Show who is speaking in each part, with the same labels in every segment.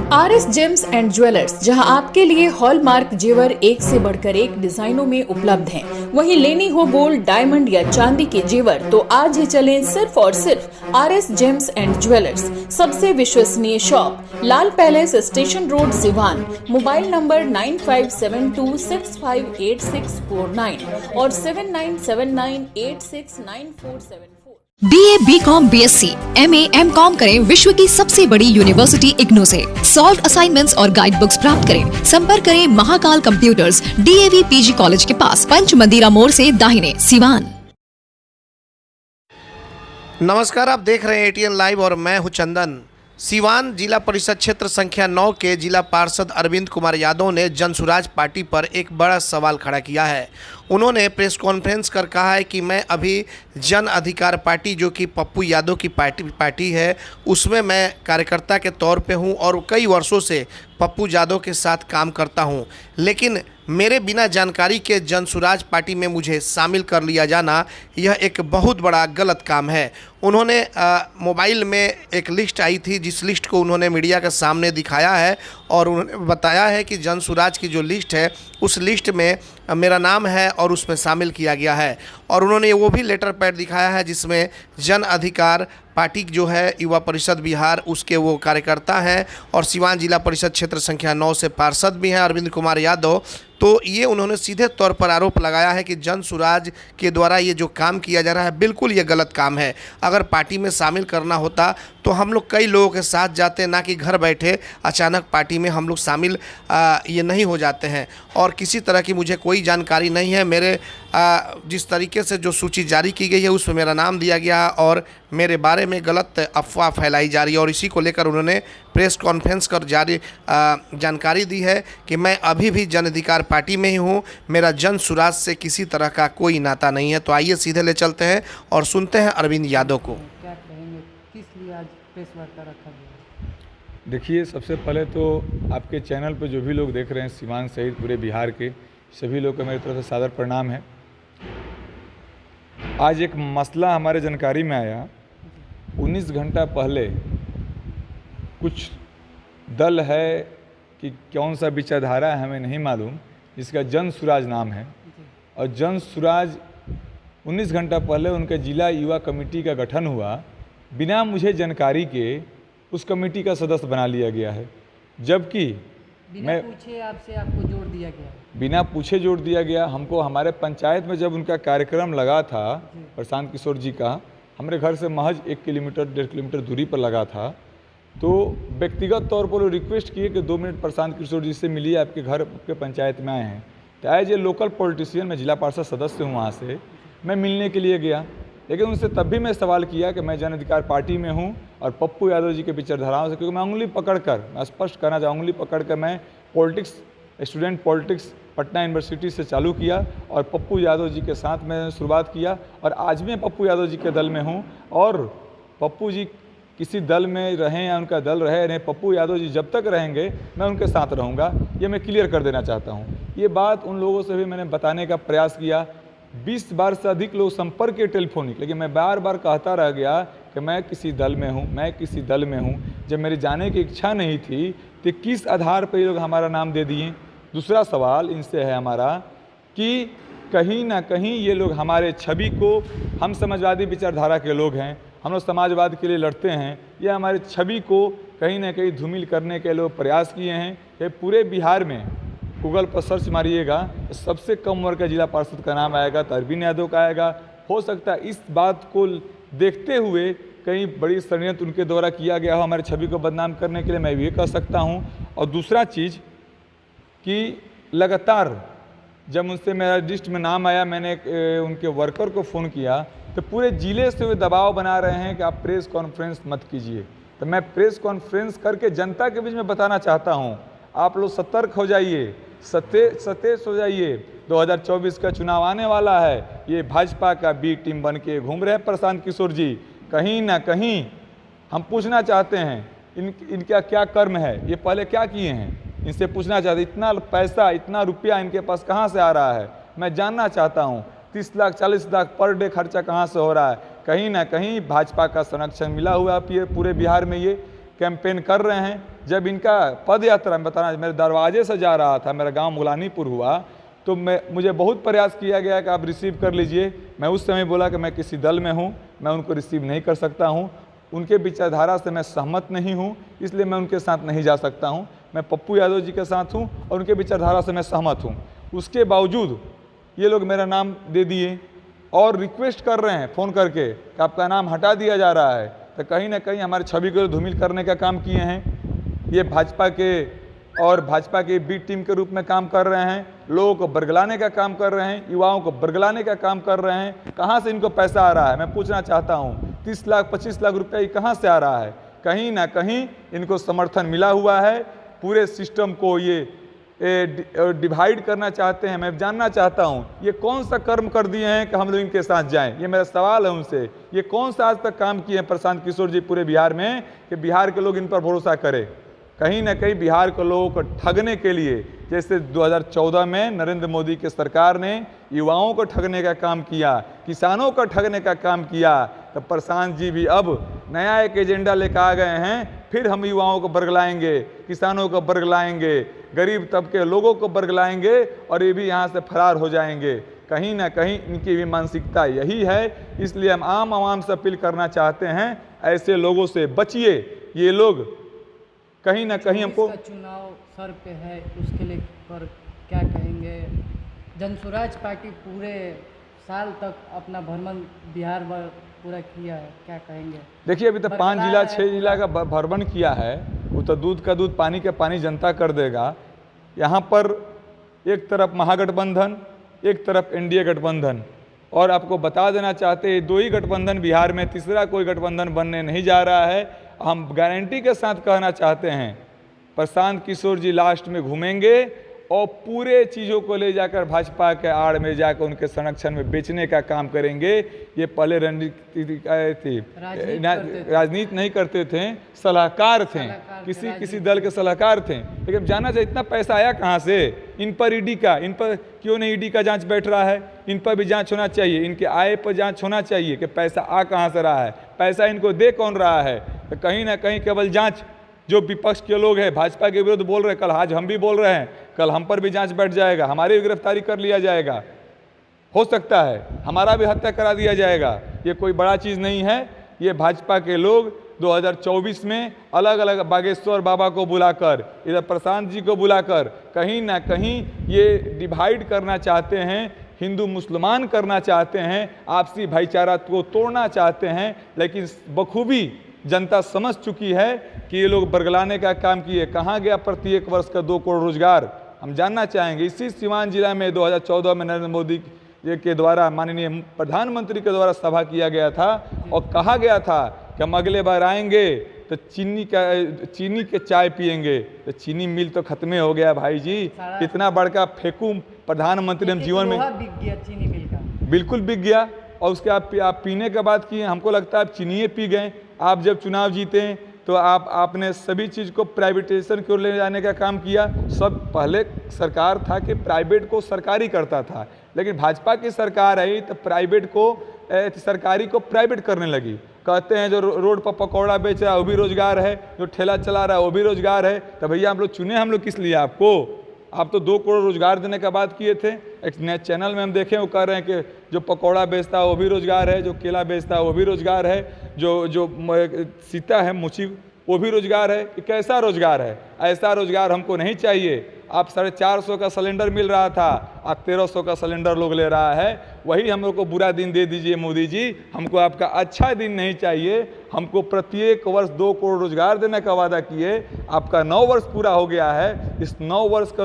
Speaker 1: RS James and jewellers, जहां आपके लिए हॉलमार्क जेवर एक से बढ़कर एक डिजाइनों में उपलब्ध हैं। वहीं लेनी हो गोल्ड, डायमंड या चांदी के जेवर तो आज ही चलें सिर्फ और सिर्फ RS जेम्स एंड ज्वेलर्स। सबसे विश्वसनीय shop, Lal palace, station road, Siwan. Mobile number 9572658649 और 7979869474।
Speaker 2: BA, BCom, BSc, MA, MCom करें विश्व की सबसे बड़ी यूनिवर्सिटी इग्नू से। सॉल्व असाइनमेंट्स और गाइड बुक्स प्राप्त करें। संपर्क करें Mahakal computers, DAV PG college के पास, पंच मंदिरा मोड़ से दाहिने, सिवान।
Speaker 3: नमस्कार, आप देख रहे हैं ATN लाइव और मैं हूं चंदन। सिवान जिला परिषद क्षेत्र संख्या 9 के जिला पार्षद अरविंद कुमार यादव ने जनसुराज पार्टी पर एक बड़ा सवाल खड़ा किया है। उन्होंने प्रेस कॉन्फ्रेंस कर कहा है कि मैं अभी जन अधिकार पार्टी, जो कि पप्पू यादव की पार्टी है, उसमें मैं कार्यकर्ता के तौर पे हूं और कई वर्षों से पप्पू यादव के साथ काम करता हूं, लेकिन मेरे बिना जानकारी के जनसुराज पार्टी में मुझे शामिल कर लिया जाना यह एक बहुत बड़ा गलत काम है। उन्होंने मोबाइल में एक लिस्ट आई थी, जिस लिस्ट को उन्होंने मीडिया के सामने दिखाया है और उन्होंने बताया है कि जनसुराज की जो लिस्ट है उस लिस्ट में मेरा नाम है और उसमें शामिल किया गया है। और उन्होंने वो भी लेटर पैड दिखाया है जिसमें जन अधिकार पार्टी जो है युवा परिषद बिहार, उसके वो कार्यकर्ता हैं और सिवान जिला परिषद क्षेत्र संख्या 9 से पार्षद भी हैं अरविंद कुमार यादव। तो ये उन्होंने सीधे तौर पर आरोप लगाया है कि जनसुराज के द्वारा ये जो काम किया जा रहा है बिल्कुल ये गलत काम है। अगर पार्टी में शामिल करना होता तो हम लोग कई लोगों के साथ जाते, ना कि घर बैठे अचानक पार्टी में हम लोग शामिल ये नहीं हो जाते हैं। और किसी तरह की मुझे कोई जानकारी नहीं है। मेरे जिस तरीके से जो सूची जारी की गई है उसमें मेरा नाम दिया गया है और मेरे बारे में गलत अफवाह फैलाई जा रही है और इसी को लेकर उन्होंने प्रेस कॉन्फ्रेंस कर जारी जानकारी दी है कि मैं अभी भी जन अधिकार पार्टी में ही हूँ, मेरा जनसुराज से किसी तरह का कोई नाता नहीं है। तो आइए सीधे ले चलते हैं और सुनते हैं अरविंद यादव को।
Speaker 4: क्या कहेंगे, किस लिए आज प्रेस वार्ता रखा गया?
Speaker 5: देखिए, सबसे पहले तो आपके चैनल पर जो भी लोग देख रहे हैं, सिवान सहित पूरे बिहार के सभी लोग को मेरी तरफ से सादर प्रणाम है। आज एक मसला हमारे जानकारी में आया। 19 घंटा पहले कुछ दल है कि कौन सा विचारधारा है हमें नहीं मालूम, जिसका जनसुराज नाम है, और जनसुराज 19 घंटा पहले उनके जिला युवा कमेटी का गठन हुआ। बिना मुझे जानकारी के उस कमेटी का सदस्य बना लिया गया है, जबकि
Speaker 4: बिना पूछे आपसे आपको जोड़ दिया गया।
Speaker 5: बिना पूछे जोड़ दिया गया। हमको हमारे पंचायत में जब उनका कार्यक्रम लगा था, प्रशांत किशोर जी का, हमारे घर से महज 1 किलोमीटर 1.5 किलोमीटर दूरी पर लगा था, तो व्यक्तिगत तौर पर वो रिक्वेस्ट किए कि 2 मिनट प्रशांत किशोर जी से मिलिए, आपके घर आपके पंचायत में आए हैं। तो एज ए लोकल पॉलिटिशियन, मैं जिला पार्षद सदस्य हूँ, वहाँ से मैं मिलने के लिए गया, लेकिन उनसे तब भी मैं सवाल किया कि मैं जन अधिकार पार्टी में हूँ और पप्पू यादव जी के विचारधाराओं से, क्योंकि मैं उंगली पकड़कर, मैं स्पष्ट करना चाहूँ, उंगली पकड़कर मैं politics, student politics Patna university से चालू किया और पप्पू यादव जी के साथ मैंने शुरुआत किया और आज भी मैं पप्पू यादव जी के दल में हूँ। और पप्पू जी किसी दल में रहें या उनका दल रहे नहीं, पप्पू यादव जी जब तक रहेंगे मैं उनके साथ रहूँगा, ये मैं क्लियर कर देना चाहता हूँ। ये बात उन लोगों से भी मैंने बताने का प्रयास किया। 20 बार से अधिक लोग संपर्क किए टेलीफोनिक, लेकिन मैं बार बार कहता रह गया कि मैं किसी दल में हूँ, मैं किसी दल में हूँ। जब मेरी जाने की इच्छा नहीं थी तो किस आधार पर ये लोग हमारा नाम दे दिए? दूसरा सवाल इनसे है हमारा कि कहीं ना कहीं ये लोग हमारे छवि को, हम समाजवादी विचारधारा के लोग हैं, हम लोग समाजवाद के लिए लड़ते हैं, ये हमारे छवि को कहीं ना कहीं धूमिल करने के लोग प्रयास किए हैं। कि पूरे बिहार में गूगल पर सर्च मारिएगा, सबसे कम उम्र का जिला पार्षद का नाम आएगा तो अरविंद यादव का आएगा। हो सकता है इस बात को देखते हुए कहीं बड़ी षड्यंत्र उनके द्वारा किया गया हो हमारे छवि को बदनाम करने के लिए, मैं ये कह सकता हूँ। और दूसरा चीज़ कि लगातार जब उनसे मेरा लिस्ट में नाम आया, मैंने उनके वर्कर को फ़ोन किया तो पूरे ज़िले से वे दबाव बना रहे हैं कि आप प्रेस कॉन्फ्रेंस मत कीजिए। तो मैं प्रेस कॉन्फ्रेंस करके जनता के बीच में बताना चाहता हूं, आप लोग सतर्क हो जाइए, सतेज हो जाइए। 2024 का चुनाव आने वाला है। ये भाजपा का बी टीम बन के घूम रहे हैं प्रशांत किशोर जी। कहीं ना कहीं हम पूछना चाहते हैं इनका क्या कर्म है, ये पहले क्या किए हैं, इनसे पूछना चाहते। इतना पैसा, इतना रुपया इनके पास कहाँ से आ रहा है, मैं जानना चाहता हूँ। 30 लाख 40 लाख पर डे खर्चा कहाँ से हो रहा है? कहीं ना कहीं भाजपा का संरक्षण मिला हुआ है। पूरे बिहार में ये कैंपेन कर रहे हैं। जब इनका पद यात्रा में बताना मेरे दरवाजे से जा रहा था, मेरा गांव मुलानीपुर हुआ, तो मुझे बहुत प्रयास किया गया कि आप रिसीव कर लीजिए। मैं उस समय बोला कि मैं किसी दल में हूं, मैं उनको रिसीव नहीं कर सकता हूं, उनके विचारधारा से मैं सहमत नहीं हूं, इसलिए मैं उनके साथ नहीं जा सकता हूं। मैं पप्पू यादव जी के साथ हूं और उनके विचारधारा से मैं सहमत हूं। उसके बावजूद ये लोग मेरा नाम दे दिए और रिक्वेस्ट कर रहे हैं फ़ोन करके कि आपका नाम हटा दिया जा रहा है। तो कहीं ना कहीं हमारी छवि को धूमिल करने का काम किए हैं। ये भाजपा के और भाजपा के बी टीम के रूप में काम कर रहे हैं, लोगों को बरगलाने का काम कर रहे हैं, युवाओं को बरगलाने का काम कर रहे हैं। कहाँ से इनको पैसा आ रहा है, मैं पूछना चाहता हूँ। 30 लाख 25 लाख रुपये कहाँ से आ रहा है? कहीं ना कहीं इनको समर्थन मिला हुआ है। पूरे सिस्टम को ये डिवाइड करना चाहते हैं। मैं जानना चाहता हूं ये कौन सा कर्म कर दिए हैं कि हम लोग इनके साथ जाएं? ये मेरा सवाल है उनसे। ये कौन सा आज तक काम किए हैं प्रशांत किशोर जी पूरे बिहार में कि बिहार के लोग इन पर भरोसा करें? कहीं ना कहीं बिहार के लोगों को ठगने के लिए, जैसे 2014 में नरेंद्र मोदी की सरकार ने युवाओं को ठगने का काम किया, किसानों को ठगने का काम किया, तो प्रशांत जी भी अब नया एक एजेंडा लेकर आ गए हैं। फिर हम युवाओं को बरगलाएंगे, किसानों को बरगलाएंगे, गरीब तबके लोगों को बरगलाएंगे और ये भी यहाँ से फरार हो जाएंगे। कहीं ना कहीं इनकी भी मानसिकता यही है। इसलिए हम आम आवाम से अपील करना चाहते हैं, ऐसे लोगों से बचिए। ये लोग कहीं ना कहीं हमको
Speaker 4: चुनाव सर पे है, उसके लिए पर क्या कहेंगे? जनसुराज पार्टी पूरे साल तक अपना भ्रमण बिहार में पूरा किया है, क्या कहेंगे?
Speaker 5: देखिए अभी तो 5 जिला 6 जिला का भ्रमण किया है। वो तो दूध का दूध पानी का पानी जनता कर देगा। यहाँ पर एक तरफ महागठबंधन, एक तरफ एनडीए गठबंधन, और आपको बता देना चाहते हैं 2 ही गठबंधन बिहार में, तीसरा कोई गठबंधन बनने नहीं जा रहा है। हम गारंटी के साथ कहना चाहते हैं प्रशांत किशोर जी लास्ट में घूमेंगे और पूरे चीज़ों को ले जाकर भाजपा के आड़ में जाकर उनके संरक्षण में बेचने का काम करेंगे। ये पहले रणनीति थी, राजनीति नहीं करते थे, सलाहकार थे, किसी दल के सलाहकार थे। लेकिन जानना चाहिए इतना पैसा आया कहाँ से? इन पर ईडी का, इन पर क्यों नहीं ईडी का जांच बैठ रहा है? इन पर भी जांच होना चाहिए, इनके आय पर जांच होना चाहिए कि पैसा आ कहाँ से रहा है, पैसा इनको दे कौन रहा है। तो कहीं ना कहीं केवल जांच, जो विपक्ष के लोग हैं भाजपा के विरुद्ध बोल रहे हैं, कल आज हम भी बोल रहे हैं, कल हम पर भी जांच बैठ जाएगा, हमारी भी गिरफ्तारी कर लिया जाएगा, हो सकता है हमारा भी हत्या करा दिया जाएगा। ये कोई बड़ा चीज़ नहीं है। ये भाजपा के लोग 2024 में अलग अलग बागेश्वर बाबा को बुलाकर, इधर प्रशांत जी को बुलाकर कहीं ना कहीं ये डिवाइड करना चाहते हैं, हिंदू मुसलमान करना चाहते हैं, आपसी भाईचारा को तोड़ना चाहते हैं। लेकिन बखूबी जनता समझ चुकी है कि ये लोग बरगलाने का काम किए। कहाँ गया प्रत्येक वर्ष का 2 करोड़ रोजगार? हम जानना चाहेंगे। इसी सीवान जिला में 2014 में नरेंद्र मोदी के द्वारा, माननीय प्रधानमंत्री के द्वारा सभा किया गया था और कहा गया था कि हम अगले बार आएंगे तो चीनी के चाय पिएंगे। तो चीनी मिल तो खत्म हो गया भाई जी। इतना बड़का फेंकू प्रधानमंत्री ने जीवन में
Speaker 4: बिक गया चीनी मिल का, बिल्कुल
Speaker 5: बिक गया। और उसके आप पीने के बाद किए, हमको लगता है आप चीनी पी गए। आप जब चुनाव जीते तो आपने सभी चीज़ को प्राइवेटाइजेशन की ओर ले जाने का काम किया। सब पहले सरकार था कि प्राइवेट को सरकारी करता था, लेकिन भाजपा की सरकार आई तो प्राइवेट को सरकारी को प्राइवेट करने लगी। कहते हैं जो रोड पर पकौड़ा बेच रहा है वो भी रोजगार है, जो ठेला चला रहा है वो भी रोजगार है। तो भैया हम लोग चुने, हम लोग किस लिए आपको? आप तो 2 करोड़ रोजगार देने का बात किए थे। एक नए चैनल में हम देखें वो कह रहे हैं कि जो पकौड़ा बेचता है वो भी रोजगार है, जो केला बेचता है वो भी रोजगार है, जो सीता है मुची वो भी रोजगार है। ये कैसा रोजगार है? ऐसा रोजगार हमको नहीं चाहिए। आप 450 का सिलेंडर मिल रहा था, आप 1300 का सिलेंडर लोग ले रहा है। वही हम लोग को बुरा दिन दे दीजिए मोदी जी, हमको आपका अच्छा दिन नहीं चाहिए। हमको प्रत्येक वर्ष 2 करोड़ रोजगार देने का वादा किए, आपका 9 वर्ष पूरा हो गया है। इस 9 वर्ष के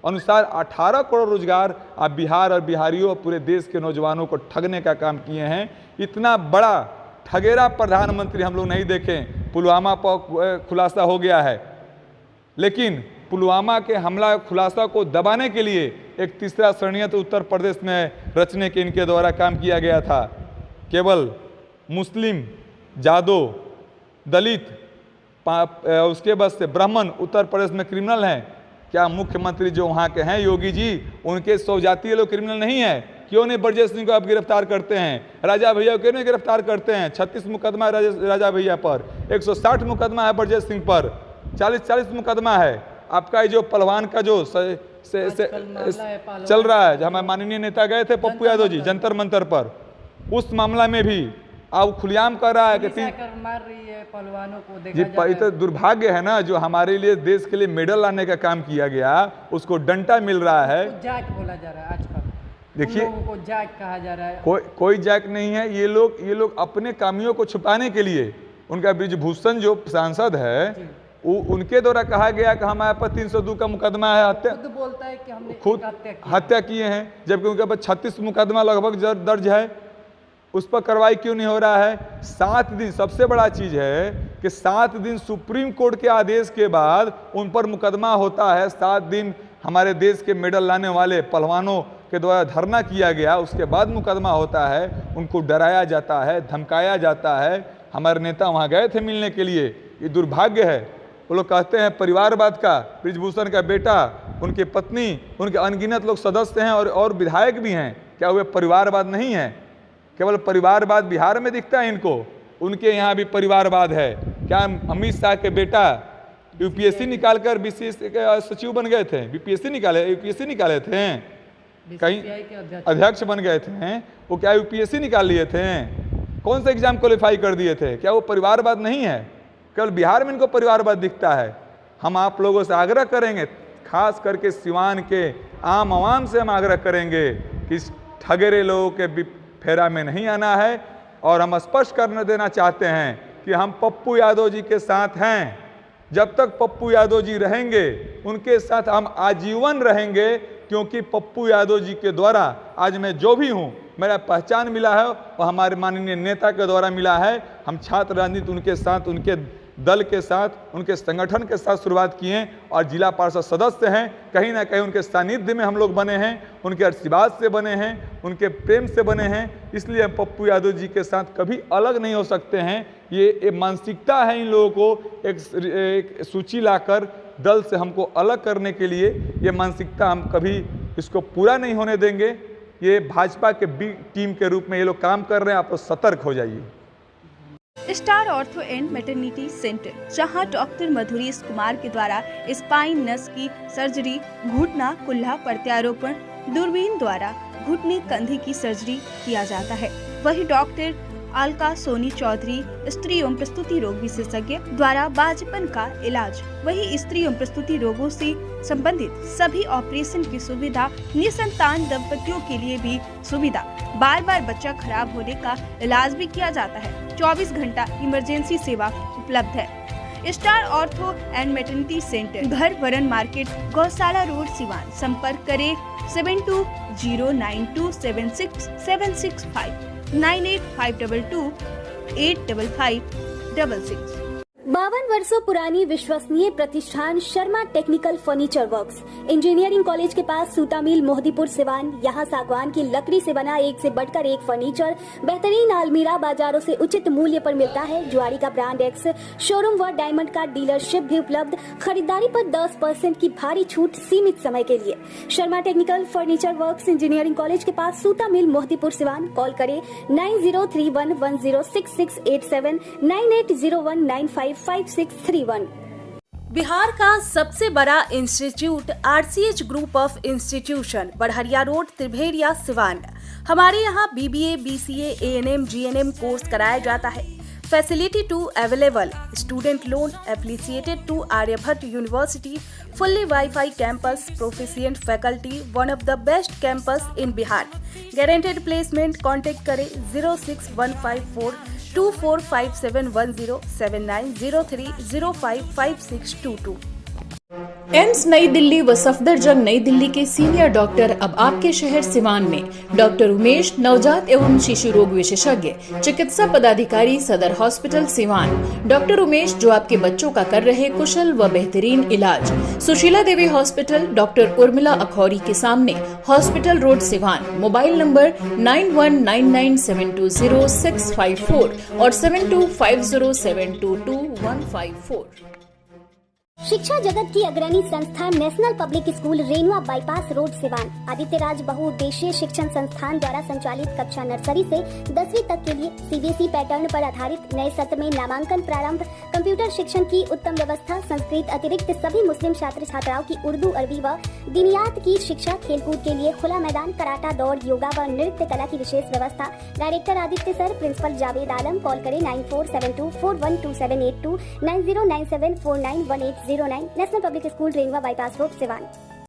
Speaker 5: अनुसार 18 करोड़ रोजगार आप बिहार और बिहारियों और पूरे देश के नौजवानों को ठगने का काम किए हैं। इतना बड़ा ठगेरा प्रधानमंत्री हम लोग नहीं देखें। पुलवामा पर खुलासा हो गया है, लेकिन पुलवामा के हमला खुलासा को दबाने के लिए एक तीसरा षड्यंत्र उत्तर प्रदेश में रचने के इनके द्वारा काम किया गया था। केवल मुस्लिम, जादव, दलित, उसके बाद से ब्राह्मण उत्तर प्रदेश में क्रिमिनल हैं। क्या मुख्यमंत्री जो वहाँ के हैं योगी जी, उनके 100 जातीय लोग क्रिमिनल नहीं है? क्यों नहीं ब्रजेश सिंह को आप गिरफ्तार करते हैं? राजा भैया को क्यों नहीं गिरफ्तार करते हैं? 36 मुकदमा राजा भैया पर, 160 मुकदमा है ब्रजेश सिंह पर। 40 मुकदमा है। आपका ये जो पहलवान का जो चल रहा है, जब हमारे माननीय नेता गए थे पप्पू यादव जी जंतर मंतर पर, उस मामला में भी अब खुलेआम कर रहा है कि
Speaker 4: मार रही है पहलवानों को।
Speaker 5: जी तो दुर्भाग्य है ना, जो हमारे लिए देश के लिए मेडल लाने का काम किया गया उसको डंडा मिल रहा है।
Speaker 4: जैक बोला जा रहा है आजकल,
Speaker 5: देखिए
Speaker 4: को जैक कहा जा रहा है।
Speaker 5: कोई जैक नहीं है। ये लोग अपने कामियों को छुपाने के लिए, उनका ब्रिजभूषण जो सांसद है उनके द्वारा कहा गया कि हमारे पास 302 का मुकदमा है, हत्या
Speaker 4: खुद बोलता है कि हमने
Speaker 5: खुद हत्या किए हैं, जबकि उनके पास 36 मुकदमा लगभग दर्ज है। उस पर कार्रवाई क्यों नहीं हो रहा है? 7 दिन, सबसे बड़ा चीज है कि 7 दिन सुप्रीम कोर्ट के आदेश के बाद उन पर मुकदमा होता है। 7 दिन हमारे देश के मेडल लाने वाले पहलवानों के द्वारा धरना किया गया, उसके बाद मुकदमा होता है। उनको डराया जाता है, धमकाया जाता है। हमारे नेता वहाँ गए थे मिलने के लिए। ये दुर्भाग्य है। वो लोग कहते हैं परिवारवाद का, ब्रिजभूषण का बेटा, उनकी पत्नी, उनके अनगिनत लोग सदस्य हैं और विधायक भी हैं। क्या वे परिवारवाद नहीं है? केवल परिवारवाद बिहार में दिखता है इनको? उनके यहाँ भी परिवारवाद है। क्या अमित शाह के बेटा यूपीएससी निकालकर बीसीएस के सचिव बन गए थे? यूपीएससी निकाले थे, कहीं अध्यक्ष बन गए थे। वो क्या यूपीएससी निकाल लिए थे? कौन सा एग्जाम क्वालिफाई कर दिए थे? क्या वो परिवारवाद नहीं है? केवल बिहार में इनको परिवारवाद दिखता है। हम आप लोगों से आग्रह करेंगे, खास करके सिवान के आम आवाम से हम आग्रह करेंगे कि इस ठगेरे लोगों के फेरा में नहीं आना है। और हम स्पष्ट करने देना चाहते हैं कि हम पप्पू यादव जी के साथ हैं। जब तक पप्पू यादव जी रहेंगे उनके साथ हम आजीवन रहेंगे, क्योंकि पप्पू यादव जी के द्वारा आज मैं जो भी हूँ, मेरा पहचान मिला है वो हमारे माननीय नेता के द्वारा मिला है। हम छात्र राजनीति उनके साथ, उनके दल के साथ, उनके संगठन के साथ शुरुआत किए और जिला पार्षद सदस्य हैं। कहीं ना कहीं उनके सानिध्य में हम लोग बने हैं, उनके आशीर्वाद से बने हैं, उनके प्रेम से बने हैं। इसलिए हम पप्पू यादव जी के साथ कभी अलग नहीं हो सकते हैं। ये मानसिकता है इन लोगों को एक सूची लाकर दल से हमको अलग करने के लिए। ये मानसिकता हम कभी इसको पूरा नहीं होने देंगे। ये भाजपा के बी टीम के रूप में ये लोग काम कर रहे हैं। आप लोग सतर्क हो जाइए।
Speaker 6: Star ortho and maternity centre, जहां डॉक्टर मधुरी कुमार के द्वारा स्पाइन नस की सर्जरी, घुटना कुल्ला प्रत्यारोपण, दूरबीन द्वारा घुटने कंधे की सर्जरी किया जाता है। वही डॉक्टर अलका सोनी चौधरी स्त्री एवं प्रस्तुति रोग विशेषज्ञ द्वारा बाजपन का इलाज, वही स्त्री एवं प्रस्तुति रोगों से संबंधित सभी ऑपरेशन की सुविधा, निसंतान दंपतियों के लिए भी सुविधा, बार बार बच्चा खराब होने का इलाज भी किया जाता है। 24 घंटा इमरजेंसी सेवा उपलब्ध है। Star ortho and maternity centre, घर वरन मार्केट, गौशाला रोड, सिवान। संपर्क करें 7209276765 9852 85566।
Speaker 7: 52 वर्षों पुरानी विश्वसनीय प्रतिष्ठान Sharma technical furniture works, engineering college के पास सूता मिल, मोहदीपुर, सिवान। यहाँ सागवान की लकड़ी से बना एक से बढ़कर एक फर्नीचर, बेहतरीन अलमीरा बाजारों से उचित मूल्य पर मिलता है। जुआरी का ब्रांड एक्स शोरूम व डायमंड का डीलरशिप भी उपलब्ध। खरीदारी पर 10% की भारी छूट सीमित समय के लिए। Sharma technical furniture works, engineering college के पास सूता मिल, मोहदीपुर, सिवान। कॉल करें 9031106687 9801955631।
Speaker 8: बिहार का सबसे बड़ा institute RCH group of institution, Barharia road, Tribheria, Siwan. हमारे यहाँ BBA, BCA, ANM, GNM course कराया जाता है। Facility too available, student loan affiliated to Aryabhatta university, fully wifi campus, proficient faculty, one of the best campus in Bihar. Guaranteed placement. Contact करें 06154245710 7903055622।
Speaker 1: AIIMS नई दिल्ली व सफदरजंग नई दिल्ली के सीनियर डॉक्टर अब आपके शहर सिवान में। डॉक्टर उमेश, नवजात एवं शिशु रोग विशेषज्ञ, चिकित्सा पदाधिकारी, सदर हॉस्पिटल सिवान। डॉक्टर उमेश जो आपके बच्चों का कर रहे कुशल व बेहतरीन इलाज। सुशीला देवी हॉस्पिटल, डॉक्टर उर्मिला अखौरी के सामने, hospital road, Siwan. Mobile number 9199720654 और 7250722154।
Speaker 7: शिक्षा जगत की अग्रणी संस्था national public school Renua bypass road Siwan Aditya Raj बहुउद्देशीय शिक्षण संस्थान द्वारा संचालित कक्षा नर्सरी से 10वीं तक के लिए सीबीएसई पैटर्न पर आधारित नए सत्र में नामांकन प्रारंभ, कंप्यूटर शिक्षण की उत्तम व्यवस्था, संस्कृत अतिरिक्त सभी मुस्लिम छात्र छात्राओं की उर्दू, अरबी व दीनियात की शिक्षा, खेलकूद के लिए खुला मैदान, कराटा, दौड़, योगा व नृत्य कला की विशेष व्यवस्था। Director Aditya sir, principal Javed Alam. Call करें 9472412782 9097491809। National public school Renua bypass road Siwan.